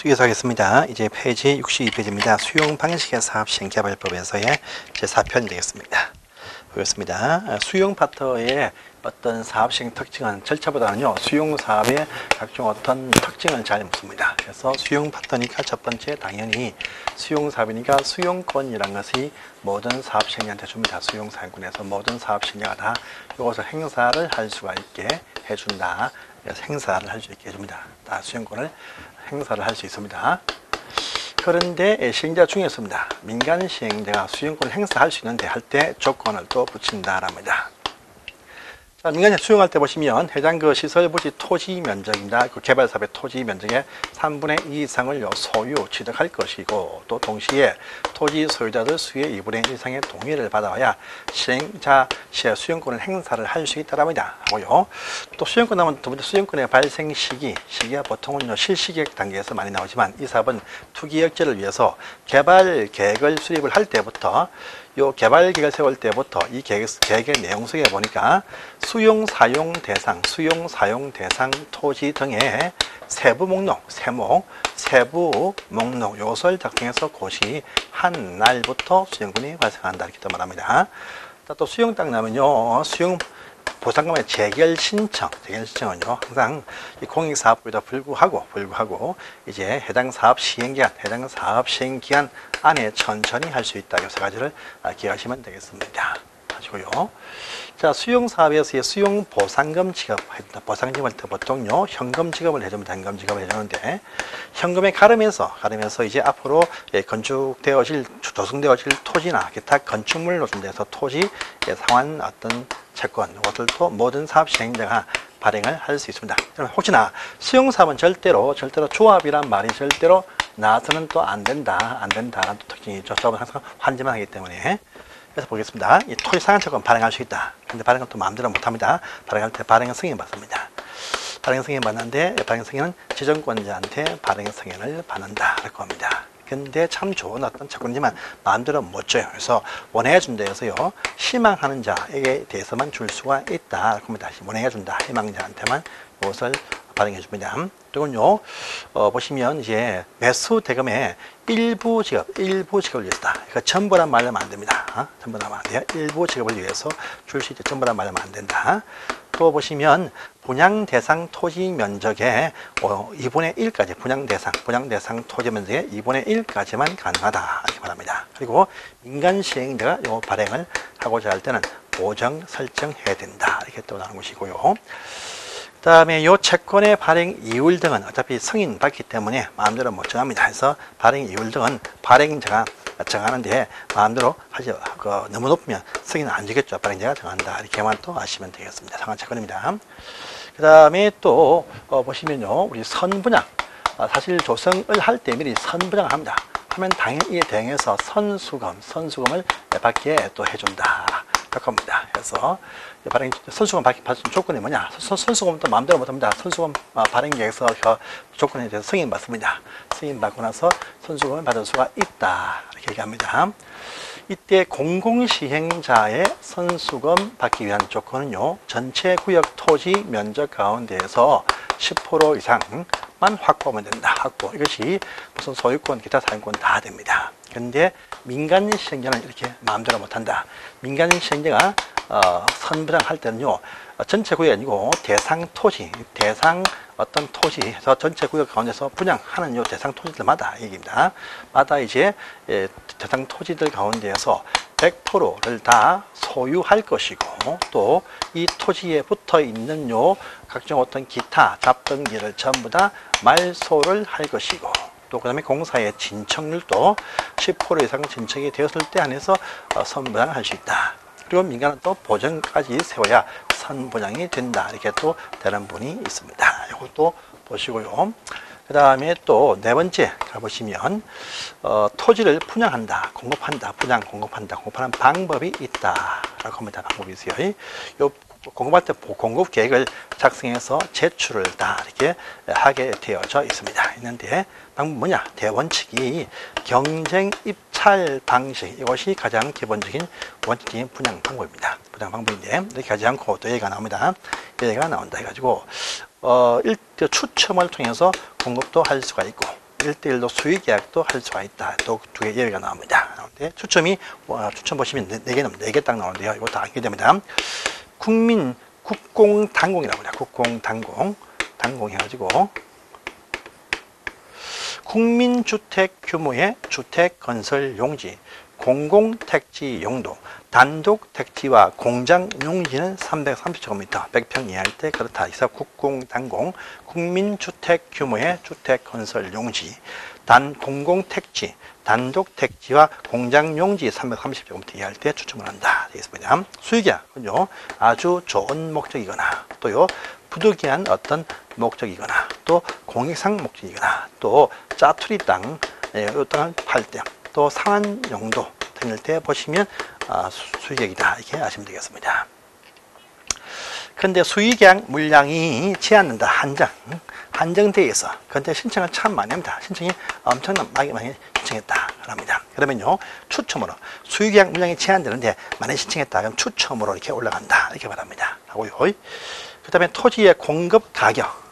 계속하겠습니다. 이제 페이지 62페이지입니다. 수용 방식의 사업 시행 개발법에서의 제4편 되겠습니다. 보겠습니다. 수용 파트의 어떤 사업 시행 특징은 절차보다는요, 수용 사업의 각종 어떤 특징을 잘 묻습니다. 그래서 수용 파트니까 첫 번째 당연히 수용 사업이니까 수용권이라는 것이 모든 사업 시행자한테 줍니다. 수용 사용권에서 모든 사업 시행자가 다 이것을 행사를 할 수가 있게 해준다. 그래서 행사를 할 수 있게 해줍니다. 다 수용권을 행사를 할 수 있습니다. 그런데 시행자 중에서입니다. 민간 시행자가 수용권을 행사할 수 있는데 할 때 조건을 또 붙인다랍니다. 자, 민간에 수용할 때 보시면 해당 그 시설 부지 토지 면적입니다. 그 개발 사업의 토지 면적의 3분의 2 이상을 소유 취득할 것이고, 또 동시에 토지 소유자들 수의 2분의 1 이상의 동의를 받아야 시행자 시의 수용권을 행사를 할 수 있다랍니다. 하고요. 또 수용권 하면 두 번째 수용권의 발생 시기가 보통은 실시계획 단계에서 많이 나오지만 이 사업은 투기 억제를 위해서 개발 계획을 수립을 할 때부터 요 개발 계획을 세울 때부터 이 계획의 내용 속에 보니까 수용 사용 대상 토지 등의 세부 목록, 세부 목록 요소를 작성해서 고시 한 날부터 수용권이 발생한다 이렇게 또 말합니다. 또 수용 땅 나면요, 수용 보상금의 재결 신청은요, 항상 이 공익사업부에도 불구하고 이제 해당 사업 시행 기간 안에 천천히 할 수 있다. 이 세 가지를 기억하시면 되겠습니다. 하시고요. 자, 수용 사업에서의 수용 보상금 지급합니다. 보상금을 때 보통요, 현금 지급을 해줍니다. 현금 지급을 해주는데, 현금에 가름해서 이제 앞으로 조성되어질 토지나 기타 건축물 노선에서 토지 상환 어떤 채권, 이것들도 모든 사업 시행자가 발행을 할 수 있습니다. 혹시나 수용 사업은 절대로 조합이란 말이 절대로 나서는 또 안 된다라는 또 특징이 있죠. 조합은 항상 환지만 하기 때문에. 그래서 보겠습니다. 이 토지 상환 채권 발행할 수 있다. 근데 발행은 또 마음대로 못합니다. 발행할 때 발행 승인 받습니다. 발행 승인 받는데 발행 승인은 지정권자한테 발행 승인을 받는다. 그럴 겁니다. 근데 참 좋은 어떤 채권이지만 마음대로 못 줘요. 그래서 원해준다 해서요, 희망하는 자에게 대해서만 줄 수가 있다. 그러면 다시 원해준다. 희망자한테만 이것을 발행해 줍니다. 그리고요, 보시면 이제 매수 대금의 일부 지급을 위해서다. 그러니까 전부란 말하면 안 됩니다. 전부란 말 안 돼요. 일부 지급을 위해서 줄 수 있죠. 전부란 말하면 안 된다. 또 보시면 분양 대상 토지 면적의 2분의 1까지 분양 대상 토지 면적의 2분의 1까지만 가능하다 이렇게 말합니다. 그리고 민간 시행자가 이 발행을 하고자 할 때는 보정 설정해야 된다 이렇게 또 나오는 것이고요. 그 다음에 이 채권의 발행 이율 등은 어차피 승인 받기 때문에 마음대로 못 정합니다. 그래서 발행 이율 등은 발행자가 정하는데 마음대로 너무 높으면 승인은 안 주겠죠. 발행자가 정한다. 이렇게만 또 아시면 되겠습니다. 상한 채권입니다. 그 다음에 또 보시면요, 우리 선분양, 사실 조성을 할 때 미리 선분양을 합니다. 하면 당연히 이에 대응해서 선수금을 받게 또 해준다. 그럴 겁니다. 그래서 선수금 받는 조건이 뭐냐? 선수금도 마음대로 못합니다. 선수금 발행 계획서 조건에 대해서 승인 받습니다. 승인 받고 나서 선수금을 받을 수가 있다. 이렇게 얘기합니다. 이때 공공시행자의 선수금 받기 위한 조건은요, 전체 구역 토지 면적 가운데에서 10% 이상만 확보하면 된다. 이것이 무슨 소유권, 기타 사용권 다 됩니다. 그런데 민간 시행자는 이렇게 마음대로 못한다. 민간 시행자가 선분양할 때는요, 전체 구역이 아니고 대상 어떤 토지에서 전체 구역 가운데서 분양하는 요 대상 토지들마다 얘기입니다. 마다 이제 대상 토지들 가운데에서 100%를 다 소유할 것이고, 또 이 토지에 붙어 있는 요 각종 어떤 기타 잡등기를 전부 다 말소를 할 것이고, 또 그 다음에 공사의 진척률도 10% 이상 진척이 되었을 때 안에서 선분양을 할 수 있다. 그리고 민간은 또 보증까지 세워야 선분양이 된다. 이렇게 또 되는 분이 있습니다. 이것도 보시고요. 그 다음에 또 네 번째 가보시면 토지를 분양한다, 공급하는 방법이 있다라고 합니다. 방법이 있어요. 요 공급할 때 공급 계획을 작성해서 제출을 다 이렇게 하게 되어져 있는데 방법 뭐냐? 대원칙이 경쟁 입찰 방식, 이것이 가장 기본적인 원칙적인 분양 방법입니다. 분양 방법인데 이렇게 하지 않고 또 얘기가 나옵니다. 얘기가 나온다 해가지고 추첨을 통해서 공급도 할 수가 있고, 1대1로 수의계약도 할 수가 있다. 또 두 개 예외가 나옵니다. 추첨이 추첨 보시면 4개 딱 나오는데요. 이거 다 알게 됩니다. 국공단공이라고 합니다. 국공단공. 단공 해가지고 국민주택 규모의 주택 건설 용지, 공공택지 용도, 단독 택지와 공장 용지는 330제곱미터, 100평 이하일 때 그렇다. 그래서 국공단공, 국민주택 규모의 주택 건설 용지, 공공택지, 단독 택지와 공장 용지 330제곱미터 이하일 때 추첨을 한다. 되겠습니다. 수의계약은요, 아주 좋은 목적이거나 또요, 부득이한 어떤 목적이거나 또 공익상 목적이거나 또 짜투리 땅, 이 땅을 팔 때 또 상한 용도 등일 때 보시면 수의계약이다 이렇게 아시면 되겠습니다. 근데 수의계약 물량이 제한된다. 한정되어 있어. 근데 신청을 참 많이 합니다. 신청이 엄청나게 많이 신청했다 합니다. 그러면요, 추첨으로 수의계약 물량이 제한되는데 많이 신청했다. 그럼 추첨으로 이렇게 올라간다 이렇게 말합니다. 하고요. 그 다음에 토지의 공급 가격.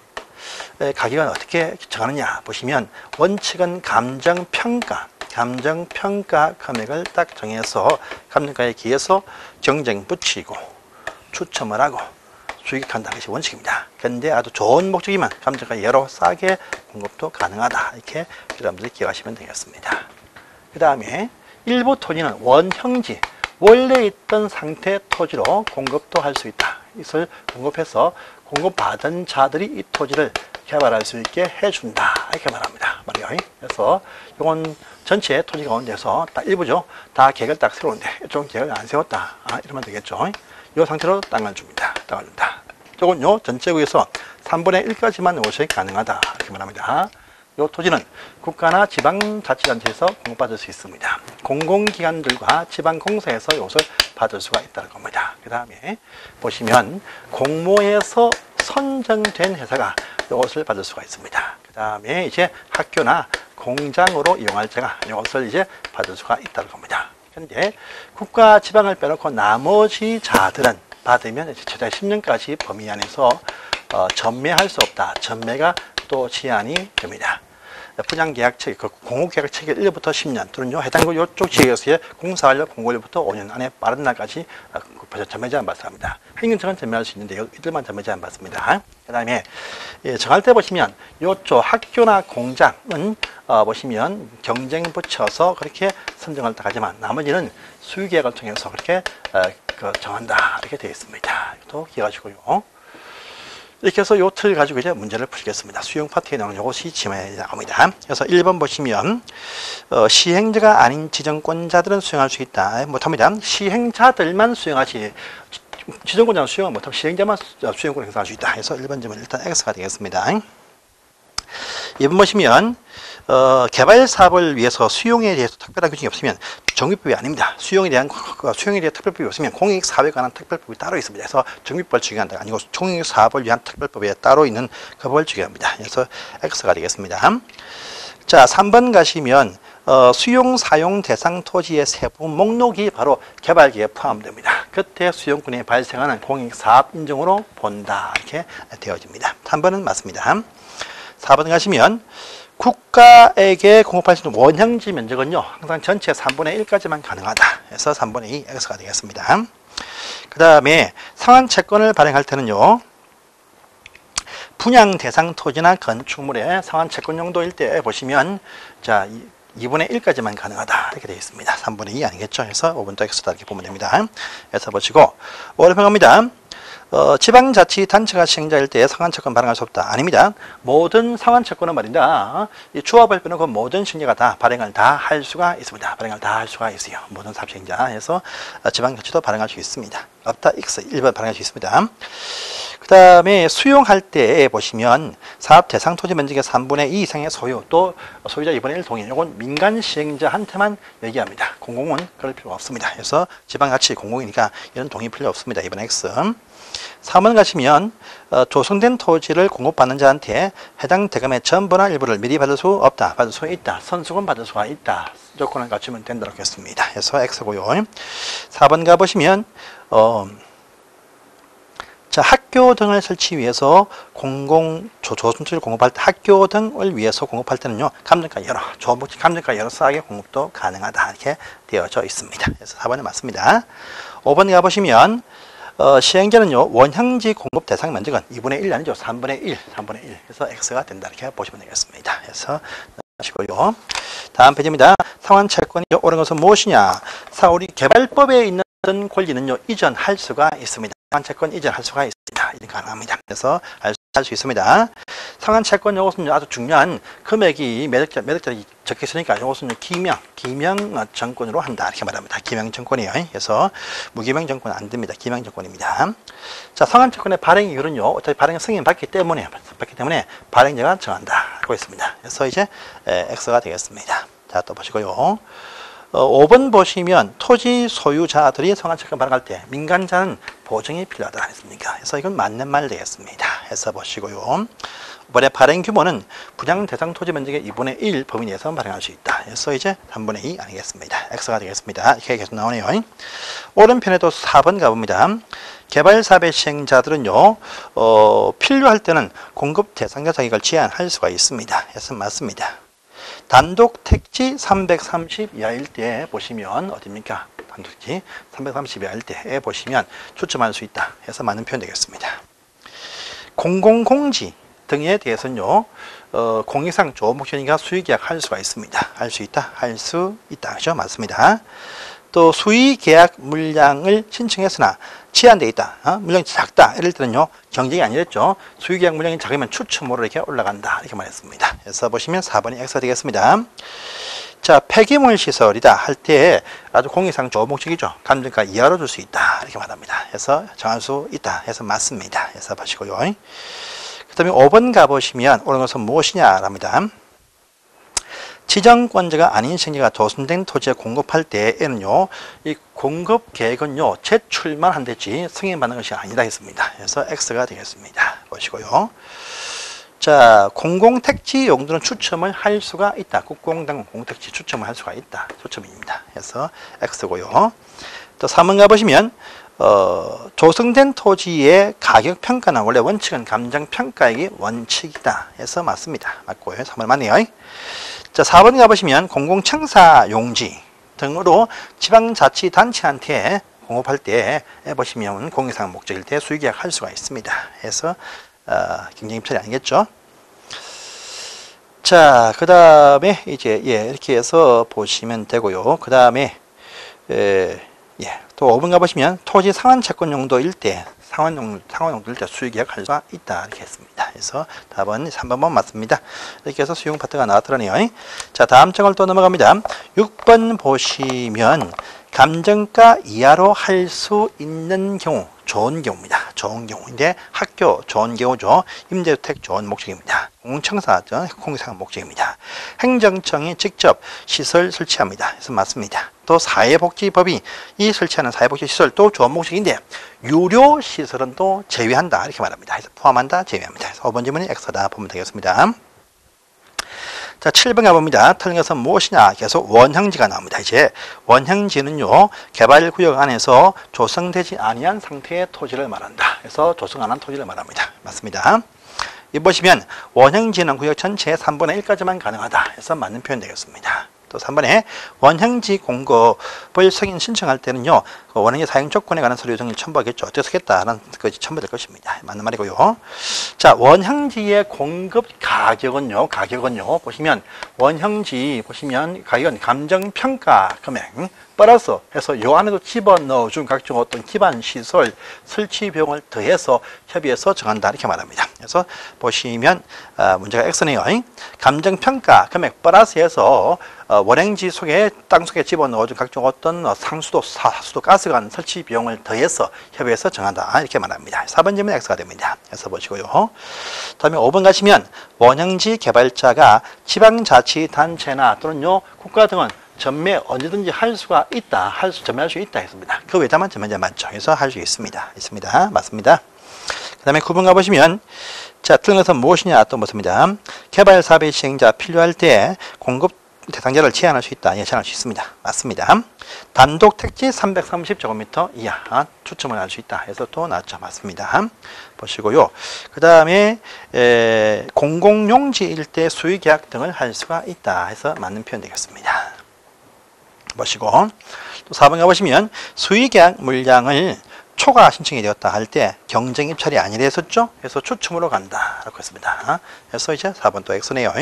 가격은 어떻게 정하느냐 보시면 원칙은 감정평가 금액을 딱 정해서 감정가에 기해서 경쟁 붙이고 추첨을 하고 수익한다는 것이 원칙입니다. 그런데 아주 좋은 목적이면 감정가 예로 싸게 공급도 가능하다. 이렇게 여러분들이 기억하시면 되겠습니다. 그 다음에 일부 토지는 원형지, 원래 있던 상태 토지로 공급도 할 수 있다. 이것을 공급해서 공급받은 자들이 이 토지를 개발할 수 있게 해준다. 이렇게 말합니다. 말이요. 그래서 이건 전체 토지 가운데서 딱 일부죠. 다 계획을 딱 세우는데 이쪽은 계획을 안 세웠다. 이러면 되겠죠. 이 상태로 땅을 줍니다. 땅을 준다. 이건요, 전체구에서 3분의 1까지만 오색이 가능하다. 이렇게 말합니다. 이 토지는 국가나 지방자치단체에서 공급받을 수 있습니다. 공공기관들과 지방공사에서 이것을 받을 수가 있다는 겁니다. 그 다음에 보시면 공모에서 선정된 회사가 이것을 받을 수가 있습니다. 그 다음에 이제 학교나 공장으로 이용할 자가 이것을 이제 받을 수가 있다는 겁니다. 그런데 국가 지방을 빼놓고 나머지 자들은 받으면 이제 최대 10년까지 범위 안에서 전매할 수 없다. 전매가 또 제한이 됩니다. 분양계약 체계, 공급계약 체계 1년부터 10년 또는요, 해당 이쪽 지역에서의 공사활력 공고일부터 5년 안에 빠른 날까지 전매 제한 받습니다. 행정청은 전매할 수 있는데 이들만 전매 제한 받습니다. 그 다음에 정할 때 보시면 이쪽 학교나 공장은 보시면 경쟁 붙여서 그렇게 선정을 딱 하지만 나머지는 수의계약을 통해서 그렇게 정한다 이렇게 되어 있습니다. 이것도 기억하시고요. 이렇게 해서 요 틀 가지고 이제 문제를 풀겠습니다. 수용 파트에 나오는 요것이 지문에 나옵니다. 그래서 1번 보시면 시행자가 아닌 지정권자들은 수용할 수 있다. 못합니다. 시행자들만 수용하지 지정권자는 수용 못하고 시행자만 수용권을 행사할 수 있다. 그래서 1번 점은 일단 X가 되겠습니다. 2번 보시면 개발 사업을 위해서 수용에 대해서 특별한 규정이 없으면 정비법이 아닙니다. 수용에 대한 특별법이 없으면 공익사업에 관한 특별법이 따로 있습니다. 그래서 정비법을 적용한다. 아니고 공익사업을 위한 특별법에 따로 있는 그 법을 적용합니다. 그래서 X가 되겠습니다. 자, 3번 가시면 수용 사용 대상 토지의 세부 목록이 바로 개발계획에 포함됩니다. 그때 수용권이 발생하는 공익사업 인정으로 본다. 이렇게 되어집니다. 3번은 맞습니다. 4번 가시면 국가에게 공급할 수 있는 원형지 면적은요, 항상 전체 3분의 1까지만 가능하다. 그래서 3분의 2 X가 되겠습니다. 그 다음에 상환 채권을 발행할 때는요, 분양 대상 토지나 건축물의 상환 채권 용도일 때 보시면, 자, 2분의 1까지만 가능하다. 이렇게 되어 있습니다. 3분의 2 아니겠죠? 그래서 5분 또 X다. 이렇게 보면 됩니다. 그래서 보시고, 월평합니다. 지방자치단체가 시행자일 때 상환채권 발행할 수 없다. 아닙니다. 모든 상환채권은 말입니다. 이 조합을 빼놓고 모든 시행자가 다 발행을 다 할 수가 있습니다. 발행을 다 할 수가 있어요. 모든 사업시행자 해서 지방자치도 발행할 수 있습니다. 없다. X 1번 발행할 수 있습니다. 그 다음에 수용할 때 보시면 사업 대상 토지 면적의 3분의 2 이상의 소유, 또 소유자 2분의 1 동의. 이건 민간 시행자한테만 얘기합니다. 공공은 그럴 필요가 없습니다. 그래서 지방자치 공공이니까 이런 동의 필요 없습니다. 2번 X. 3번 가시면 조성된 토지를 공급받는 자한테 해당 대금의 전부나 일부를 미리 받을 수 없다. 받을 수 있다. 선수금 받을 수가 있다. 조건을 갖추면 된다고 했습니다. 그래서 X고요. 4번 가보시면 자, 학교 등을 설치 위해서 조선투지를 공급할 때 학교 등을 위해서 공급할 때는요, 감정가 여러, 조목지 감정가 여러 싹의 공급도 가능하다. 이렇게 되어져 있습니다. 그래서 4번에 맞습니다. 5번 가보시면, 시행자는요, 원형지 공급 대상 면적은 2분의 1 아니죠. 3분의 1. 그래서 X가 된다. 이렇게 보시면 되겠습니다. 그래서, 하시고요. 다음 페이지입니다. 상환 채권이 옳은 것은 무엇이냐? 우리 개발법에 있는 권리는요, 이전할 수가 있습니다. 상환 채권 이전할 수가 있습니다. 이전 가능합니다. 그래서 할 수 있습니다. 상환 채권 요것은 아주 중요한 금액이 매력자리 적혀 있으니까 요것은 기명 정권으로 한다. 이렇게 말합니다. 기명 정권이에요. 그래서 무기명 정권은 안 됩니다. 기명 정권입니다. 자, 상환 채권의 발행 이율은요, 어차피 발행 승인 받기 때문에 발행자가 정한다. 하고 있습니다. 그래서 이제 X가 되겠습니다. 자, 또 보시고요. 5번 보시면 토지 소유자들이 상환채권 발행할 때 민간자는 보증이 필요하다 했습니까? 그래서 이건 맞는 말 되겠습니다. 해서 보시고요. 이번에 발행 규모는 분양 대상 토지 면적의 2분의 1 범위 내에서 발행할 수 있다. 그래서 이제 3분의 2 아니겠습니다. X가 되겠습니다. 이렇게 계속 나오네요. 오른편에도 4번 가봅니다. 개발 사업의 시행자들은요, 필요할 때는 공급 대상자 자격을 제한할 수가 있습니다. 그래서 맞습니다. 단독 택지 330 이하일 때 보시면 어딥니까? 단독 택지 330 이하일 때에 보시면 추첨할 수 있다. 해서 맞는 표현 되겠습니다. 공공공지 등에 대해서는요, 공익상 조목현이가 수의계약 할 수가 있습니다. 할 수 있다. 그죠? 맞습니다. 또 수의계약 물량을 신청했으나 제한되어 있다. 물량이 작다. 이럴 때는요, 경쟁이 아니랬죠. 수의계약 물량이 작으면 추첨으로 이렇게 올라간다. 이렇게 말했습니다. 그래서 보시면 4번이 X가 되겠습니다. 자, 폐기물 시설이다 할 때 아주 공익상 조목적이죠. 감정가 이하로 줄 수 있다. 이렇게 말합니다. 그래서 정할 수 있다. 해서 맞습니다. 그래서 보시고요. 그 다음에 5번 가보시면 옳은 것은 무엇이냐 합니다. 지정권자가 아닌 시행자가 조성된 토지에 공급할 때에는요, 이 공급 계획은요, 제출만 한댔지 승인받는 것이 아니다 했습니다. 그래서 X가 되겠습니다. 보시고요. 자, 공공택지 용도는 추첨을 할 수가 있다. 국공당 공택지 추첨을 할 수가 있다. 추첨입니다. 그래서 X고요. 또 3번 가보시면, 조성된 토지의 가격 평가는 원래 원칙은 감정평가액이 원칙이다. 해서 맞습니다. 맞고요. 3번 맞네요. 자, 4번 가보시면 공공청사 용지 등으로 지방자치단체한테 공급할 때 보시면 공익상 목적일 때 수의계약 할 수가 있습니다. 해서 경쟁입찰이 아니겠죠. 자, 그 다음에 이제 이렇게 해서 보시면 되고요. 그 다음에 또 5번 가보시면 토지 상환 채권 용도일 때 상환 용도일 때 수의계약 할 수가 있다. 이렇게 했습니다. 그래서 답은 3번만 맞습니다. 이렇게 해서 수용 파트가 나왔더라네요. 자, 다음 장을 또 넘어갑니다. 6번 보시면 감정가 이하로 할 수 있는 경우, 좋은 경우입니다. 좋은 경우인데 학교 좋은 경우죠. 임대주택 좋은 목적입니다. 공청사 공익상 목적입니다. 행정청이 직접 시설 설치합니다. 그래서 맞습니다. 또 사회복지법이 이 설치하는 사회복지시설 또 좋은 목적인데 유료 시설은 또 제외한다. 이렇게 말합니다. 그래서 포함한다, 제외합니다. 그래서 5번 질문이 X다 보면 되겠습니다. 자, 7번 가봅니다. 틀린 것은 무엇이냐? 계속 원형지가 나옵니다. 이제 원형지는요, 개발구역 안에서 조성되지 아니한 상태의 토지를 말한다. 그래서 조성 안 한 토지를 말합니다. 맞습니다. 이 보시면 원형지는 구역 전체의 3분의 1까지만 가능하다. 해서 맞는 표현 되겠습니다. 또 3번에 원형지 공급을 승인 신청할 때는요, 원형지 사용 조건에 관한 서류 정리를 첨부하겠죠. 어떻게 쓰겠다는 것이 첨부될 것입니다. 맞는 말이고요. 자, 원형지의 공급 가격은요, 보시면 원형지 보시면 가격은 감정평가 금액 플러스 해서 요 안에도 집어넣어준 각종 어떤 기반 시설 설치 비용을 더해서 협의해서 정한다. 이렇게 말합니다. 그래서 보시면 문제가 X네요. 감정평가 금액 플러스해서 원행지 속에 땅 속에 집어넣어준 각종 어떤 상수도, 사수도, 가스관 설치 비용을 더해서 협의해서 정한다. 이렇게 말합니다. 4번 질문 X가 됩니다. 그래서 보시고요. 다음에 5번 가시면 원형지 개발자가 지방자치단체나 또는요 국가 등은 전매 언제든지 할 수가 있다. 전매할 수 있다 했습니다. 그 외다만 전매자 맞죠. 그래서 할 수 있습니다. 맞습니다. 그 다음에 9번 가보시면 자, 틀린 것은 무엇이냐 또 묻습니다. 개발 사업의 시행자 필요할 때 공급 대상자를 제한할 수 있다. 제한할 수 있습니다. 맞습니다. 단독 택지 330제곱미터 이하 추첨을 할 수 있다. 해서 또 나왔죠. 맞습니다. 보시고요. 그 다음에 공공용지 일대 수의계약 등을 할 수가 있다. 해서 맞는 표현 되겠습니다. 보시고 또 4번 가보시면 수의계약 물량을 초과 신청이 되었다 할 때 경쟁 입찰이 아니라 했었죠. 그래서 추첨으로 간다 라고 했습니다. 그래서 이제 4번 또 X네요.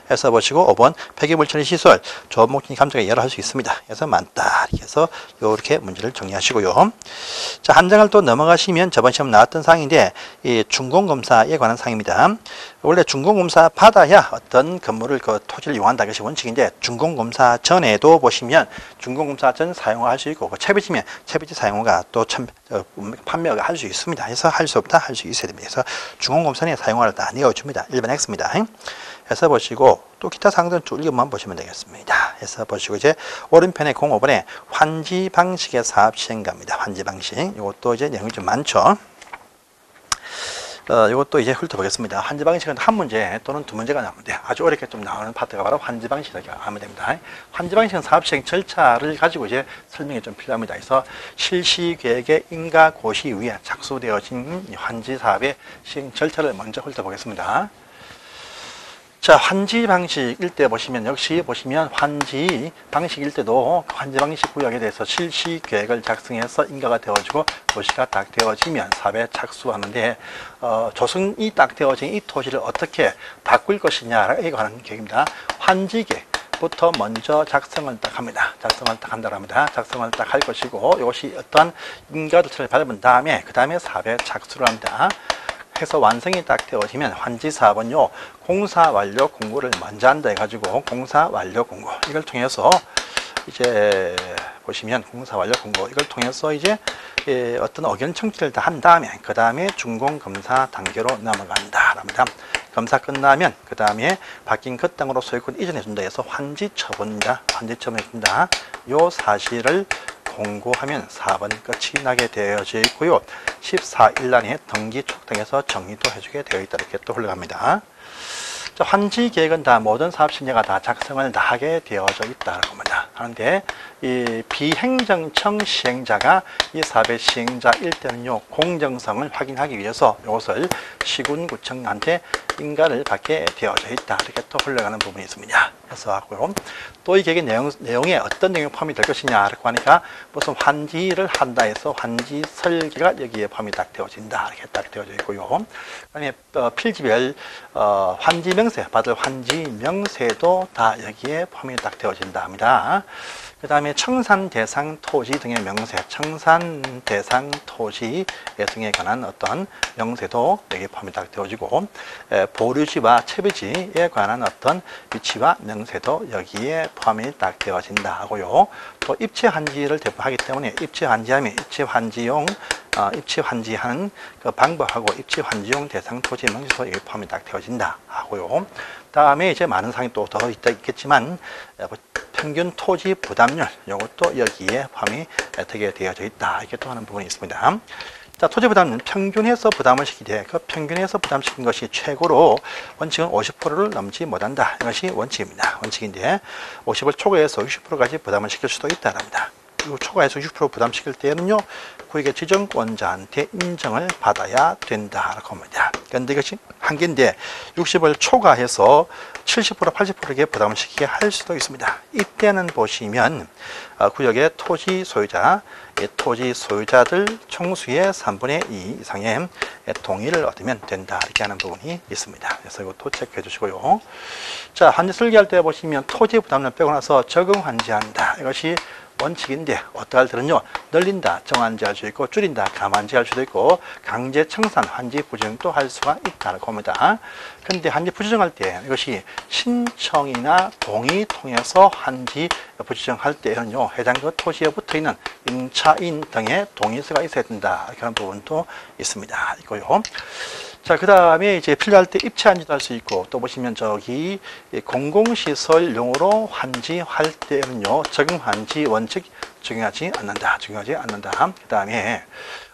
해서 보시고 5번 폐기물처리 시설 조업목적인 감정에 열어할 수 있습니다. 그래서 많다. 이렇게 해서 이렇게 문제를 정리하시고요. 자, 한 장을 또 넘어가시면 저번 시험 나왔던 사항인데 이 준공검사에 관한 사항입니다. 원래 준공검사 받아야 어떤 건물을 그 토지를 이용한다 것이 원칙인데 준공검사 전에도 보시면 준공검사 전 사용할 수 있고 채비지면 채비지 사용가 또 판매가 할 수 있습니다. 그래서 할 수 없다 할 수 있어야 됩니다. 그래서 준공검사에 사용을 다 내어줍니다. 1번 X입니다. 해서 보시고 또 기타 사항들은 쭉 읽어만 보시면 되겠습니다. 해서 보시고 이제 오른편에 05번에 환지 방식의 사업 시행가입니다. 환지 방식. 이것도 이제 내용이 좀 많죠. 이것도 이제 훑어보겠습니다. 환지 방식은 한 문제 또는 두 문제가 나오는데 아주 어렵게 좀 나오는 파트가 바로 환지 방식이라고 하면 됩니다. 환지 방식은 사업 시행 절차를 가지고 이제 설명이 좀 필요합니다. 그래서 실시 계획의 인가 고시 위에 착수되어진 환지 사업의 시행 절차를 먼저 훑어보겠습니다. 자, 환지 방식일 때 보시면 역시 보시면 환지 방식일 때도 환지 방식 구역에 대해서 실시 계획을 작성해서 인가가 되어지고 고시가 딱 되어지면 사업에 착수하는데 조성이 딱 되어진 이 토지를 어떻게 바꿀 것이냐에 관한 계획입니다. 환지계부터 먼저 작성을 딱 합니다. 작성을 딱 한다고 합니다. 작성을 딱 할 것이고 이것이 어떠한 인가 절차를 밟은 다음에 그 다음에 사업에 착수를 합니다. 해서 완성이 딱 되어지면 환지 사업은요 공사 완료 공고를 먼저 한다 해가지고 공사 완료 공고 이걸 통해서 이제 보시면 공사 완료 공고 이걸 통해서 이제 어떤 의견 청취를 다 한 다음에 그 다음에 준공 검사 단계로 넘어간다 합니다. 검사 끝나면 그 다음에 바뀐 그 땅으로 소유권 이전해 준다 해서 환지 처분입니다. 환지 처분해 준다. 요 사실을 공고하면 사업은 끝이 나게 되어져 있고요. 14일 안에 등기 촉등해서 정리도 해주게 되어 있다. 이렇게 또 흘러갑니다. 자, 환지 계획은 다 모든 사업 심리가 다 작성을 다 하게 되어져 있다는 겁니다. 그런데 이 비행정청 시행자가 이 사업의 시행자일 때는요 공정성을 확인하기 위해서 이것을 시군구청한테 인가를 받게 되어져 있다. 이렇게 또 흘러가는 부분이 있습니다. 그래서 하고요. 또 이 계획의 내용에 어떤 내용이 포함이 될 것이냐 라고 하니까 무슨 환지를 한다 해서 환지 설계가 여기에 포함이 딱 되어진다. 이렇게 딱 되어져 있고요. 그다음에 필지별 환지 명세 받을 환지 명세도 다 여기에 포함이 딱 되어진다 합니다. 그 다음에 청산 대상 토지 등의 명세, 청산 대상 토지 등에 관한 어떤 명세도 여기에 포함이 딱 되어지고 보류지와 채비지에 관한 어떤 위치와 명세도 여기에 포함이 딱 되어진다 하고요. 또 입체환지를 대표하기 때문에 입체환지하면 입체환지하는 그 방법하고 입체환지용 대상 토지 명세도 여기에 포함이 딱 되어진다 하고요. 다음에 이제 많은 사항이 또 더 있겠지만 평균 토지 부담률 이것도 여기에 포함이 되게 되어져 있다. 이렇게 또 하는 부분이 있습니다. 자, 토지 부담은 평균해서 부담을 시키되 그 평균해서 부담시킨 것이 최고로 원칙은 50%를 넘지 못한다. 이것이 원칙입니다. 원칙인데 50을 초과해서 60%까지 부담을 시킬 수도 있다랍니다. 그리고 초과해서 60% 부담시킬 때는요 구역의 지정권자한테 인정을 받아야 된다라고 합니다. 그런데 이것이 한계인데 60을 초과해서 70% 80%에 부담을 시키게 할 수도 있습니다. 이때는 보시면 구역의 토지 소유자들 총수의 3분의 2 이상의 동의를 얻으면 된다. 이렇게 하는 부분이 있습니다. 그래서 이것도 체크해 주시고요. 자, 환지 설계할 때 보시면 토지 부담을 빼고 나서 적응 환지한다. 이것이 원칙인데 어떠할 때는요 늘린다 정환지할 수 있고 줄인다 감환지할 수도 있고 강제 청산 환지 부정도 할 수가 있다고 합니다. 그런데 환지 부정할 때 이것이 신청이나 동의 통해서 환지 부정할 때는요 해당 그 토지에 붙어 있는 임차인 등의 동의서가 있어야 된다. 그런 부분도 있습니다. 있고요. 자, 그 다음에 이제 필요할 때 입체한지도 할 수 있고, 또 보시면 저기 공공시설용으로 환지할 때는요, 적용환지 원칙 적용하지 않는다. 그 다음에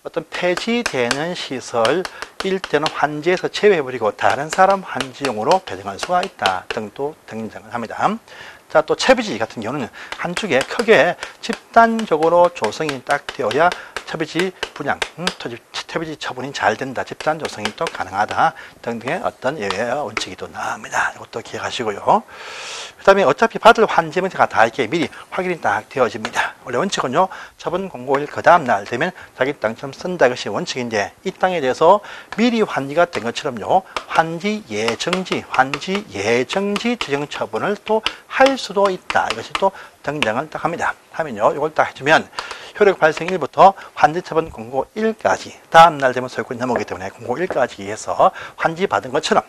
어떤 폐지되는 시설일 때는 환지에서 제외해버리고 다른 사람 환지용으로 배정할 수가 있다. 등도 등장을 합니다. 자, 또 채비지 같은 경우는 한쪽에 크게 집단적으로 조성이 딱 되어야 채비지 분양, 채비지 처분이 잘 된다. 집단 조성이 또 가능하다. 등등의 어떤 예외 원칙이 또 나옵니다. 이것도 기억하시고요. 그 다음에 어차피 받을 환지 명세가 다 이렇게 미리 확인이 딱 되어집니다. 원래 원칙은요, 처분 공고일 그 다음 날 되면 자기 땅처럼 쓴다 것이 원칙인데, 이 땅에 대해서 미리 환지가 된 것처럼요, 환지 예정지 지정 처분을 또 할 수도 있다. 이것이 또 등장을 딱 합니다. 하면요, 이걸 딱 해주면 효력 발생일부터 환지 처분 공고 1까지, 다음 날 되면 소유권이 넘어오기 때문에 공고 1까지 해서 환지 받은 것처럼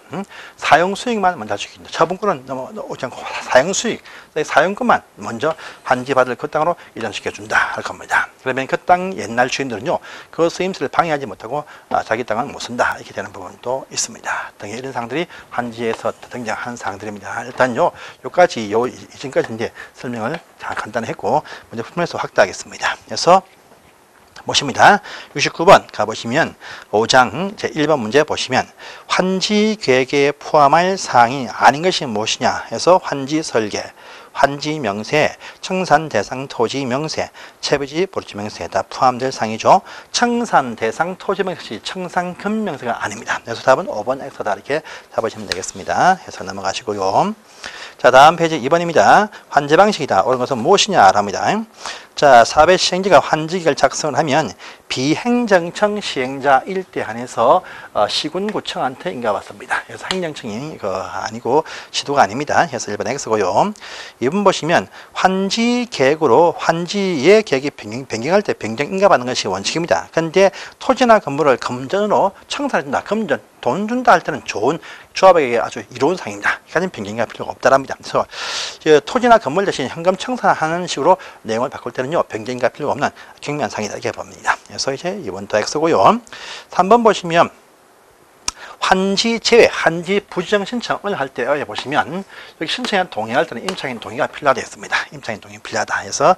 사용 수익만 먼저 할 수 있습니다. 처분권은 넘어오지 않고 사용 수익, 사용권만 먼저 환지 받을 그 땅으로 이전시켜 준다 할 겁니다. 그러면 그 땅 옛날 주인들은요, 그 쓰임새를 방해하지 못하고 자기 땅은 못 쓴다 이렇게 되는 부분도 있습니다. 등의 이런 사항들이 환지에서 등장한 사항들입니다. 일단요, 요까지 이전까지 이제 설명을 자 간단히 했고, 먼저 풀면서 확대하겠습니다. 그래서 보십니다. 69번 가보시면 5장 제1번 문제 보시면 환지 계획에 포함할 사항이 아닌 것이 무엇이냐 해서 환지 설계, 환지 명세, 청산 대상 토지 명세, 채비지 보루지 명세 다 포함될 사항이죠. 청산 대상 토지 명세, 청산금 명세가 아닙니다. 그래서 답은 5번 X다 이렇게 잡으시면 되겠습니다. 해서 넘어가시고요. 자, 다음 페이지 2번입니다. 환지 방식이다. 옳은 것은 무엇이냐 합니다. 자, 사회 시행자가 환지기를 작성을 하면 비행정청 시행자일 때 한해서 시군구청한테 인가받습니다. 그래서 행정청이 아니고 시도가 아닙니다. 그래서 1번 X고요. 2번 보시면 환지 계획으로 환지의 계획이 변경할 때 변경 인가받는 것이 원칙입니다. 그런데 토지나 건물을 금전으로 청산해준다. 금전, 돈 준다 할 때는 좋은 조합에게 아주 이로운 상입니다. 이까지는 변경이 필요가 없다랍니다. 그래서 토지나 건물 대신 현금 청산하는 식으로 내용을 바꿀 때는요, 변경이 필요가 없는 경면상이다 이렇게 봅니다. 그래서 이제 2번도 X고요. 3번 보시면 환지 제외, 환지 부지정 신청을 할 때 보시면 여기 신청에 동의할 때는 임차인 동의가 필요하다 했습니다. 임차인 동의 필요하다 해서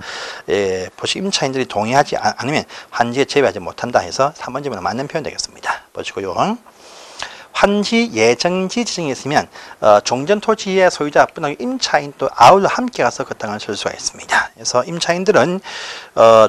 보시면 임차인들이 동의하지 않으면 환지에 제외하지 못한다 해서 3번 질문에 맞는 표현 되겠습니다. 보시고요. 환지 예정지 지정이 있으면 종전 토지의 소유자뿐 아니라 임차인 또 아울러 함께 가서 그 땅을 쓸 수가 있습니다. 그래서 임차인들은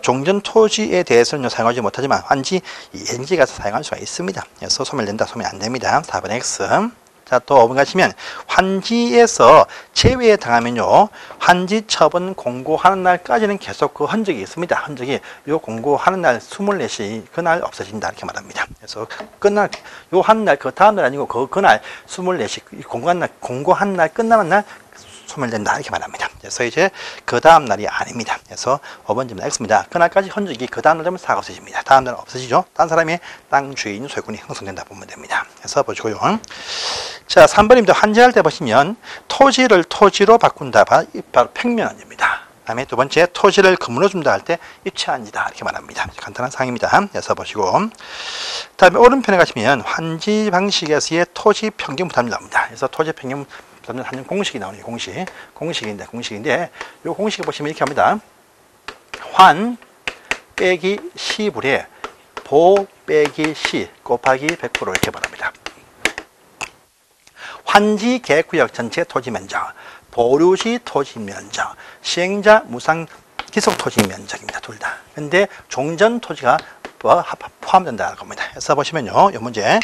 종전 토지에 대해서는 사용하지 못하지만 환지 예정지 가서 사용할 수가 있습니다. 그래서 소멸된다, 소멸 안 됩니다. 4번 X. 자, 또 5번 가시면 환지에서 제외 당하면요, 환지 처분 공고하는 날까지는 계속 그 흔적이 있습니다. 흔적이 요 공고하는 날 24시 그날 없어진다 이렇게 말합니다. 그래서 끝날 요 한 날 그 다음 날 아니고 그날 24시 공고한 날 끝나는 날 소멸된다 이렇게 말합니다. 그래서 이제 그 다음 날이 아닙니다. 그래서 5번 질문 X입니다. 그날까지 흔적이 그 다음 날 되면 사가 없어집니다. 다음 날은 없어지죠. 딴 사람의 땅 주인 소유권이 형성된다 보면 됩니다. 그래서 보시고요. 자, 3번입니다. 환지할 때 보시면 토지를 토지로 바꾼다. 바로 팽면한지입니다. 다음에 두 번째 토지를 건물로 준다 할 때 입체한지다 이렇게 말합니다. 간단한 사항입니다. 그래서 보시고, 다음에 오른편에 가시면 환지 방식에서의 토지 평균 부담이 나옵니다. 그래서 토지 평균 부담을 하는 공식이 나오네요. 공식인데 이 공식을 보시면 이렇게 합니다. 환 빼기 시분의 보 빼기 시 곱하기 100% 이렇게 말합니다. 환지 계획구역 전체 토지 면적, 보류시 토지 면적, 시행자 무상 기속 토지 면적입니다. 둘 다. 근데 종전 토지가 포함된다는 겁니다. 그래서 보시면요, 이 문제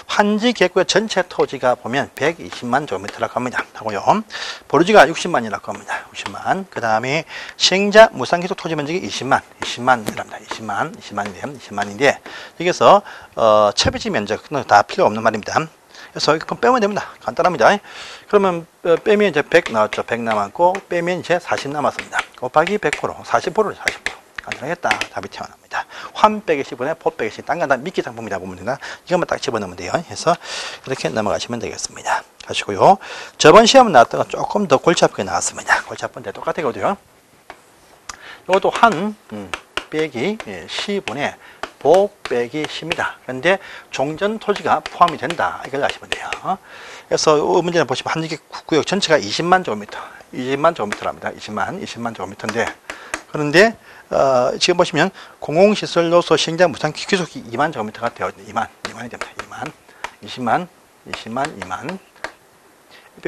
환지 계획구역 전체 토지가 보면 120만 제곱미터라고 합니다. 하고요, 보류지가 60만이라고 합니다. 60만. 그 다음에 시행자 무상 기속 토지 면적이 20만이랍니다. 20만인데 여기서 채비지 면적은 다 필요 없는 말입니다. 그래서 이거 빼면 됩니다. 간단합니다. 그러면 빼면 이제 100 나왔죠. 100 남았고 빼면 이제 40 남았습니다. 곱하기 100%, 40%를 40%. 간단하겠다. 답이 튀어나옵니다. 환 빼기 10분의 포 빼기 10. 땅간다 미끼 상품이다 보면 되나? 이것만 딱 집어넣으면 돼요. 그래서 이렇게 넘어가시면 되겠습니다. 가시고요. 저번 시험은 나왔던 건 조금 더 골치 아프게 나왔습니다. 골치 아픈데 똑같거든요. 이것도 환 빼기 10분의 5 빼기 10입니다. 그런데 종전 토지가 포함이 된다. 이걸 아시면 돼요. 그래서 이 문제는 보시면 한 구역 전체가 20만 제곱미터, 20만 제곱미터랍니다. 20만 제곱미터인데, 그런데 지금 보시면 공공시설로서 시행자 무상 귀속이 2만 제곱미터가 되어 있는 2만이 됩니다. 2만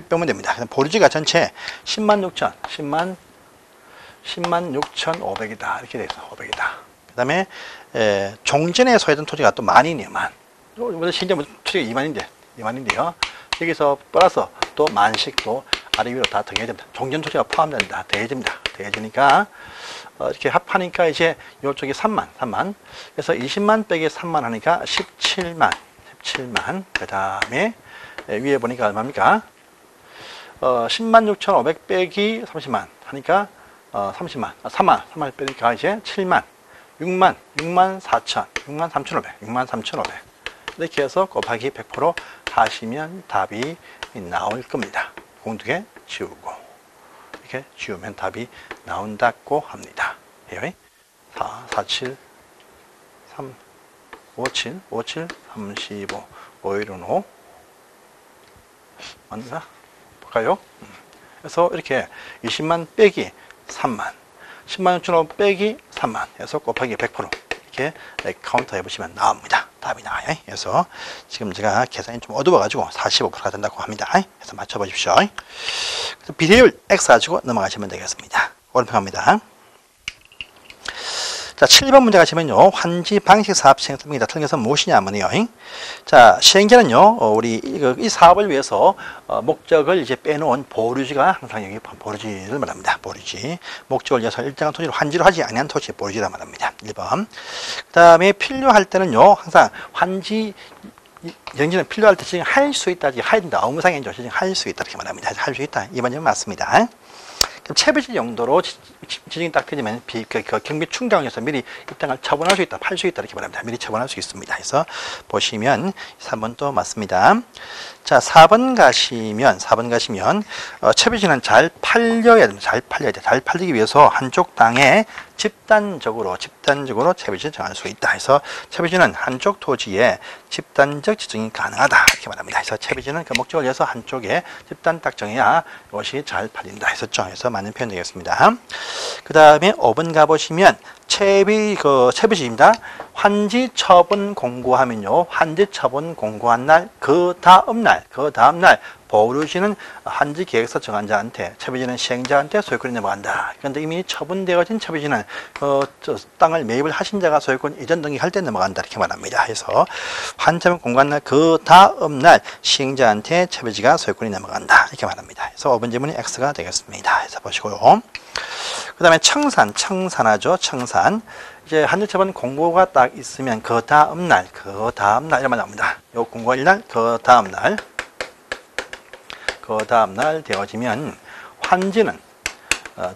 빼면 됩니다. 보류지가 전체 10만 6,500이다. 이렇게 되어 있어. 500이다. 그 다음에 종전에 소유된 토지가 또 만이네요. 만. 시행자 토지가 2만인데요. 여기서 플러스 또 만씩 또 아래 위로 다 더해야 됩니다. 종전 토지가 포함된다. 더해집니다. 더해지니까 이렇게 합하니까 이제 이쪽이 3만. 그래서 20만 빼기 3만 하니까 17만. 그 다음에 위에 보니까 얼마입니까? 10만 6,500 빼기 30만 하니까 3만 빼니까 이제 7만, 6만 3,500 이렇게 해서 곱하기 100% 하시면 답이 나올 겁니다. 공두개 지우고 이렇게 지우면 답이 나온다고 합니다. 4, 4, 7, 3, 5, 7, 35, 5, 1은 5 맞나? 볼까요? 그래서 이렇게 20만 빼기 3만 10만 6,500 빼기 3만 해서 곱하기 100% 이렇게 카운터 해보시면 나옵니다. 답이 나와요. 그래서 지금 제가 계산이 좀 어두워가지고 45%가 된다고 합니다. 그래서 맞춰보십시오. 그래서 비례율 X 가지고 넘어가시면 되겠습니다. 오른편입니다. 자, 7번 문제 가시면요. 환지 방식 사업 시행입니다. 틀린 것은 무엇이냐면요. 자, 시행자는요. 우리 이 사업을 위해서 목적을 이제 빼놓은 보류지가 항상 여기 보류지를 말합니다. 보류지. 목적을 위해서 일정한 토지를 환지로 하지 아니한 토지 보류지라 말합니다. 1번. 그다음에 필요할 때는요. 항상 환지 영지는 필요할 때 지금 할 수 있다. 해야 된다. 업무상행위죠. 지금 할 수 있다. 이렇게 말합니다. 할 수 있다. 이번 점은 맞습니다. 채비지 용도로 지정이 딱 되면 경비 충당에서 미리 이 땅을 처분할 수 있다, 팔 수 있다 이렇게 말합니다. 미리 처분할 수 있습니다. 그래서 보시면 3번 또 맞습니다. 자, 4번 가시면 채비지는 잘 팔려야 됩니다. 잘 팔리기 위해서 한쪽 땅에 집단적으로 채비지를 정할 수 있다. 해서 채비지는 한쪽 토지에 집단적 지정이 가능하다 이렇게 말합니다. 그래서 채비지는 그 목적을 위해서 한쪽에 집단 딱 정해야 이것이 잘 팔린다 했었죠. 그래서 맞는 표현 되겠습니다. 그 다음에 5번 가보시면 채비지입니다. 환지 처분 공고하면요. 환지 처분 공고한 날, 그 다음 날 보류지는 환지 계획서 정한자한테, 채비지는 시행자한테 소유권이 넘어간다. 그런데 이미 처분되어진 채비지는 땅을 매입을 하신 자가 소유권 이전 등기할 때 넘어간다. 이렇게 말합니다. 그래서 환지 처분 공고한 날, 그 다음 날 시행자한테 채비지가 소유권이 넘어간다. 이렇게 말합니다. 그래서 5번 질문이 X가 되겠습니다. 그래서 보시고요. 그 다음에 청산하죠. 청산. 이제 환지처분 공고가 딱 있으면 그 다음 날 이러면 나옵니다. 요 공고일 날, 그 다음 날 되어지면 환지는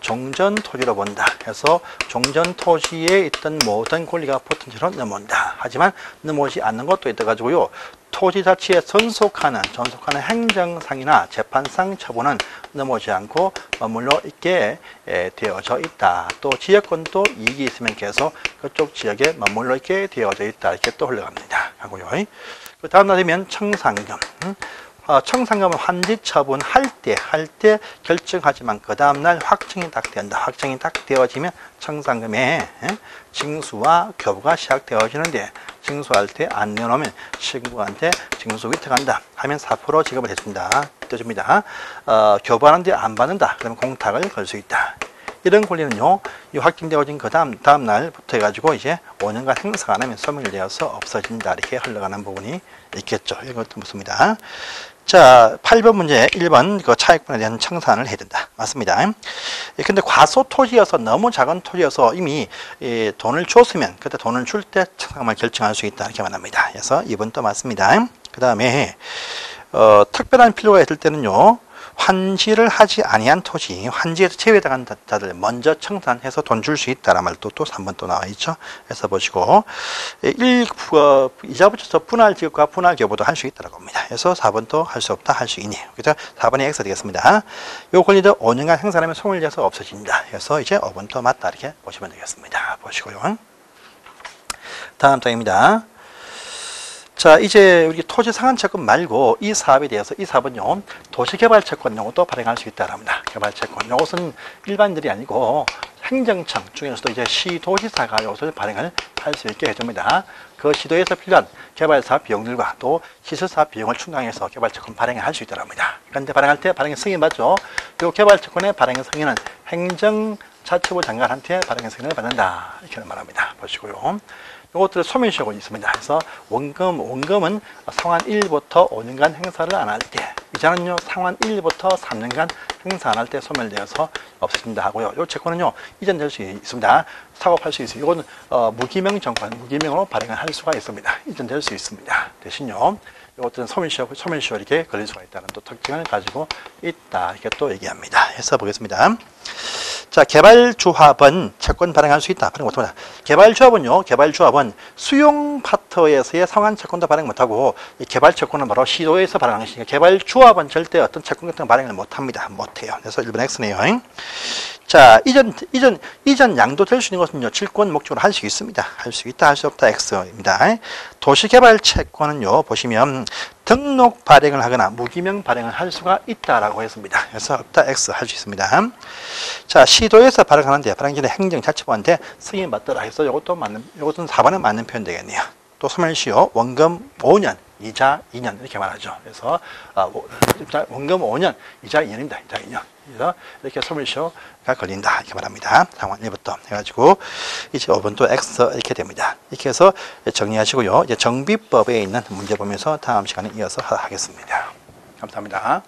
종전 토지로 본다. 그래서 종전 토지에 있던 모든 권리가 붙은 채로 넘어온다. 하지만 넘어오지 않는 것도 있어가지고요. 토지 자체에 전속하는 행정상이나 재판상 처분은 넘어오지 않고 머물러 있게 되어져 있다. 또 지역권도 이익이 있으면 계속 그쪽 지역에 머물러 있게 되어져 있다. 이렇게 또 흘러갑니다. 하고요. 그 다음 날 되면 청산금. 청산금은 환지 처분할 때 결정하지만 그 다음날 확정이 딱 된다. 확정이 딱 되어지면 청산금에 징수와 교부가 시작되어지는데 징수할 때 안 내놓으면 친구한테 징수 위탁한다 하면 4% 지급을 해줍니다. 교부하는데 안 받는다. 그러면 공탁을 걸 수 있다. 이런 권리는요, 이 확정되어진 그 다음 날부터 해가지고 이제 5년간 행사가 안 하면 소멸되어서 없어진다. 이렇게 흘러가는 부분이 있겠죠. 이것도 묻습니다. 자, 8번 문제 1번 그 차익분에 대한 청산을 해야 된다. 맞습니다. 근데 과소 토지여서 너무 작은 토지여서 이미 돈을 줬으면 그때 돈을 줄 때 청산금을 결정할 수 있다. 이렇게 말합니다. 그래서 2번 또 맞습니다. 그 다음에 특별한 필요가 있을 때는요. 환지를 하지 아니한 토지, 환지에서 제외당한 자들 먼저 청산해서 돈 줄 수 있다라는 말도 또 3번 또 나와 있죠. 그래서 보시고 이자 붙여서 분할 지급과 분할 교부도 할 수 있다라고 합니다. 그래서 4번 또 할 수 없다, 할 수 있네요. 그래서 4번이 X 되겠습니다. 요 권리도 5년간 행사하면 소멸돼서 없어진다. 그래서 이제 5번 또 맞다 이렇게 보시면 되겠습니다. 보시고요. 다음 장입니다. 자, 이제 우리 토지 상한 채권 말고 이 사업에 대해서 이 사업은요, 도시개발 채권 요것도 발행할 수 있다고 합니다. 개발 채권. 요것은 일반인들이 아니고 행정청 중에서도 이제 시도지사가 요것을 발행을 할 수 있게 해줍니다. 그 시도에서 필요한 개발사업 비용들과 또 시설사업 비용을 충당해서 개발채권 발행을 할 수 있다고 합니다. 그런데 발행할 때 발행 승인 맞죠? 이 개발채권의 발행 승인은 행정자치부 장관한테 발행 승인을 받는다. 이렇게 말합니다. 보시고요. 이것들을 소멸시하고 있습니다. 그래서 원금은 상환 1부터 5년간 행사를 안 할 때, 이자는요 상환 1부터 3년간 행사 안 할 때 소멸되어서 없어진다 하고요. 이 채권은요 이전될 수 있습니다. 사고할 수 있어요. 이건 무기명 정권, 무기명으로 발행을 할 수가 있습니다. 이전될 수 있습니다. 대신요, 이것들은 소멸시효 이렇게 걸릴 수가 있다는 또 특징을 가지고 있다. 이렇게 또 얘기합니다. 해서 보겠습니다. 자, 개발조합은 채권 발행할 수 있다. 발행 못합니다. 개발조합은 수용 파트에서의 상환 채권도 발행 못하고, 이 개발 채권은 바로 시도에서 발행하는 것이니까 개발조합은 절대 어떤 채권 같은 거 발행을 못합니다. 못해요. 그래서 1번 X네요. 자, 이전 양도 될 수 있는 것은요, 질권 목적으로 할 수 있습니다. 할 수 있다, 할 수 없다, X입니다. 도시개발 채권은요, 보시면 등록 발행을 하거나 무기명 발행을 할 수가 있다라고 했습니다. 그래서 없다, X 할 수 있습니다. 자, 시도에서 발행하는데, 발행 전에 행정자치부한테 승인 받더라 해서 이것은 4번에 맞는 표현 되겠네요. 또 소멸시효, 원금 5년, 이자 2년 이렇게 말하죠. 그래서 원금 5년, 이자 2년입니다. 이자 2년. 그래서 이렇게 소멸시효가 걸린다 이렇게 말합니다. 상환 1부터 해가지고 이제 5번 또 X 이렇게 됩니다. 이렇게 해서 정리하시고요. 이제 정비법에 있는 문제 보면서 다음 시간에 이어서 하겠습니다. 감사합니다.